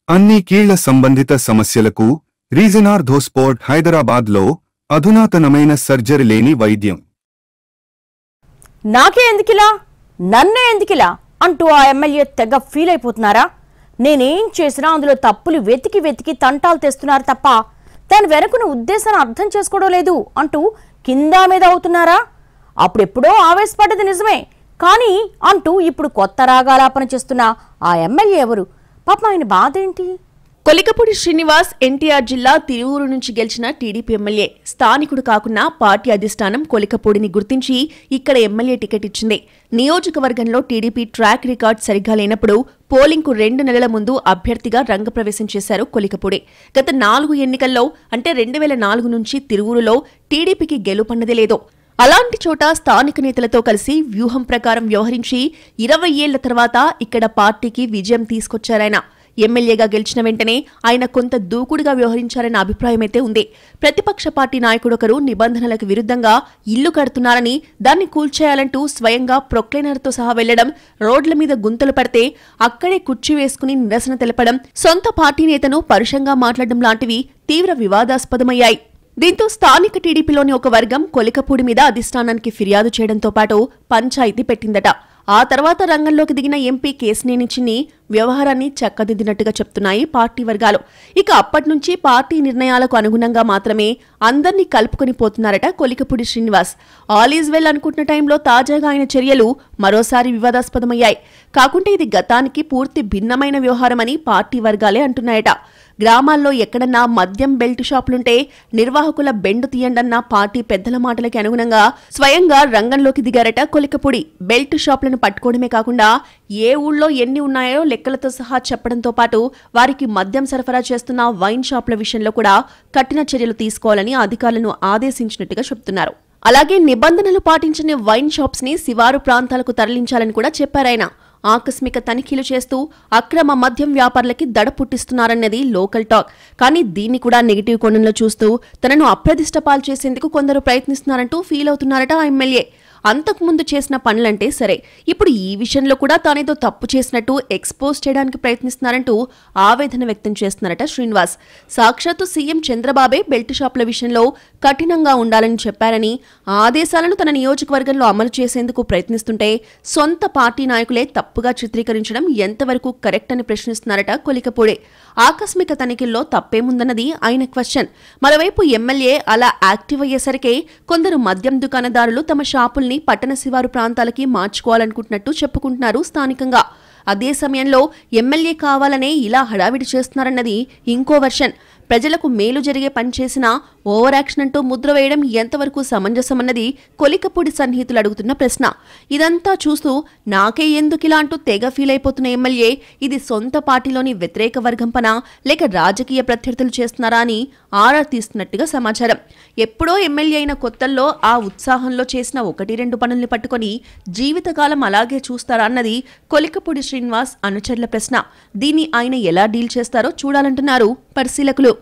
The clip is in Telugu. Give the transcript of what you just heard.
అన్ని కీళ్ల సంబంధిత సమస్యలకు రీజన్ ఆర్థోస్పోర్ట్ హైదరాబాద్లో అధునాతనమైన సర్జరీ లేని వైద్యం. నాకే ఎందుకిలా, నన్నే ఎందుకిలా అంటూ ఆ ఎమ్మెల్యే తెగ ఫీల్ అయిపోతున్నారా? నేనేం చేసినా అందులో తప్పులు వెతికి వెతికి తంటాలు తెస్తున్నారు తప్ప దాని వెనుకున్న ఉద్దేశాన్ని అర్థం చేసుకోవడం లేదు అంటూ కింద మీద అవుతున్నారా? అప్పుడెప్పుడో ఆవేశపడ్డది నిజమే, కానీ అంటూ ఇప్పుడు కొత్త రాగాలాపన చేస్తున్న ఆ ఎమ్మెల్యే ఎవరు? పాపం ఆయన బాధ ఏంటి? కొలికపూడి శ్రీనివాస్ ఎన్టీఆర్ జిల్లా తిరువూరు నుంచి గెలిచిన టీడీపీ ఎమ్మెల్యే. స్థానికుడు కాకున్నా పార్టీ అధిష్టానం కొలికపూడిని గుర్తించి ఇక్కడ ఎమ్మెల్యే టికెట్ ఇచ్చింది. నియోజకవర్గంలో టీడీపీ ట్రాక్ రికార్డ్ సరిగ్గా లేనప్పుడు పోలింగ్కు 2 నెలల ముందు అభ్యర్థిగా రంగప్రవేశం చేశారు కొలికపూడి. గత 4 ఎన్నికల్లో అంటే 2004 నుంచి తిరువూరులో టీడీపీకి గెలుపన్నదే లేదు. అలాంటి చోట స్థానిక నేతలతో కలిసి వ్యూహం ప్రకారం వ్యవహరించి 20 ఏళ్ల తర్వాత ఇక్కడ పార్టీకి విజయం తీసుకొచ్చారాయన. ఎమ్మెల్యేగా గెలిచిన వెంటనే ఆయన కొంత దూకుడుగా వ్యవహరించారన్న అభిప్రాయమైతే ఉంది. ప్రతిపక్ష పార్టీ నాయకుడొకరు నిబంధనలకు విరుద్ధంగా ఇల్లు కడుతున్నారని దాన్ని కూల్చేయాలంటూ స్వయంగా ప్రొక్లైనర్తో సహా వెళ్లడం, రోడ్ల మీద గుంతలు పడితే అక్కడే కుర్చీ వేసుకుని నిరసన తెలపడం, సొంత పార్టీ నేతను పరుషంగా మాట్లాడడం లాంటివి తీవ్ర వివాదాస్పదమయ్యాయి. దీంతో స్థానిక టీడీపీలోని ఒక వర్గం కొలికపూడి మీద అధిష్టానానికి ఫిర్యాదు చేయడంతో పాటు పంచాయతీ పెట్టిందట. ఆ తర్వాత రంగంలోకి దిగిన ఎంపీ కేశినేని చిన్ని వ్యవహారాన్ని చక్కదిద్దినట్టుగా చెప్తున్నాయి పార్టీ వర్గాలు. ఇక అప్పట్నుంచి పార్టీ నిర్ణయాలకు అనుగుణంగా మాత్రమే అందర్నీ కలుపుకొని పోతున్నారట Kolikapudi Srinivas. All is well అనుకుంటున్న టైంలో తాజాగా ఆయన చర్యలు మరోసారి వివాదాస్పదమయ్యాయి. కాకుంటే ఇది గతానికి పూర్తి భిన్నమైన వ్యవహారమని పార్టీ వర్గాలే అంటున్నాయట. గ్రామాల్లో ఎక్కడన్నా మద్యం బెల్ట్ షాపులుంటే నిర్వాహకుల బెండు తీయండన్న పార్టీ పెద్దల మాటలకి అనుగుణంగా స్వయంగా రంగంలోకి దిగారట కొలికపూడి. బెల్ట్ షాపులను పట్టుకోవడమే కాకుండా ఏ ఊళ్ళో ఎన్ని ఉన్నాయో లెక్కలతో సహా చెప్పడంతో పాటు వారికి మద్యం సరఫరా చేస్తున్న వైన్ షాపుల విషయంలో కూడా కఠిన చర్యలు తీసుకోవాలని అధికారులను ఆదేశించినట్టుగా చెబుతున్నారు. అలాగే నిబంధనలు పాటించని వైన్ షాప్స్ ని శివారు ప్రాంతాలకు తరలించాలని కూడా చెప్పారాయన. ఆకస్మిక తనిఖీలు చేస్తూ అక్రమ మద్యం వ్యాపారులకి దడ పుట్టిస్తున్నారన్నది లోకల్ టాక్. కానీ దీన్ని కూడా నెగిటివ్ కోణంలో చూస్తూ తనను అప్రదిష్టపాలు చేసేందుకు కొందరు ప్రయత్నిస్తున్నారంటూ ఫీల్ అవుతున్నారట ఆ ఎమ్మెల్యే. అంతకుముందు చేసిన పనులంటే సరే, ఇప్పుడు ఈ విషయంలో కూడా తానేదో తప్పు చేసినట్టు ఎక్స్పోజ్ చేయడానికి ప్రయత్నిస్తున్నారంటూ ఆవేదన వ్యక్తం చేస్తున్నారట శ్రీనివాస్. సాక్షాత్తు సీఎం చంద్రబాబే బెల్ట్ షాపుల విషయంలో కఠినంగా ఉండాలని చెప్పారని, ఆదేశాలను తన నియోజకవర్గంలో అమలు చేసేందుకు ప్రయత్నిస్తుంటే సొంత పార్టీ నాయకులే తప్పుగా చిత్రీకరించడం ఎంతవరకు కరెక్ట్ అని ప్రశ్నిస్తున్నారట కొలికపూడి. ఆకస్మిక తనిఖీల్లో తప్పేముందన్నది ఆయన క్వశ్చన్. మరోవైపు ఎమ్మెల్యే అలా యాక్టివ్ అయ్యేసరికే కొందరు మద్యం దుకాణదారులు తమ షాపుల్ని పట్టణ శివారు ప్రాంతాలకి మార్చుకోవాలనుకుంటున్నట్టు చెప్పుకుంటున్నారు స్థానికంగా. అదే సమయంలో ఎమ్మెల్యే కావాలనే ఇలా హడావిడి చేస్తున్నారన్నది ఇంకో వర్షన్. ప్రజలకు మేలు జరిగే పని చేసినా ఓవర్ యాక్షన్ అంటూ ముద్ర వేయడం ఎంతవరకు సమంజసమన్నది కొలికపూడి సన్నిహితులు అడుగుతున్న ప్రశ్న. ఇదంతా చూస్తూ నాకే ఎందుకిలా అంటూ తెగ ఫీల్ అయిపోతున్న ఎమ్మెల్యే ఇది సొంత పార్టీలోని వ్యతిరేక వర్గం పనా లేక రాజకీయ ప్రత్యర్థులు చేస్తున్నారా అని ఆరా తీస్తున్నట్టుగా సమాచారం. ఎప్పుడో ఎమ్మెల్యే అయిన కొత్తల్లో ఆ ఉత్సాహంలో చేసిన 1-2 పనుల్ని పట్టుకొని జీవితకాలం అలాగే చూస్తారా అన్నది కొలికపూడి శ్రీనివాస్ అనుచరుల ప్రశ్న. దీన్ని ఆయన ఎలా డీల్ చేస్తారో చూడాలంటున్నారు పరిశీలకులు.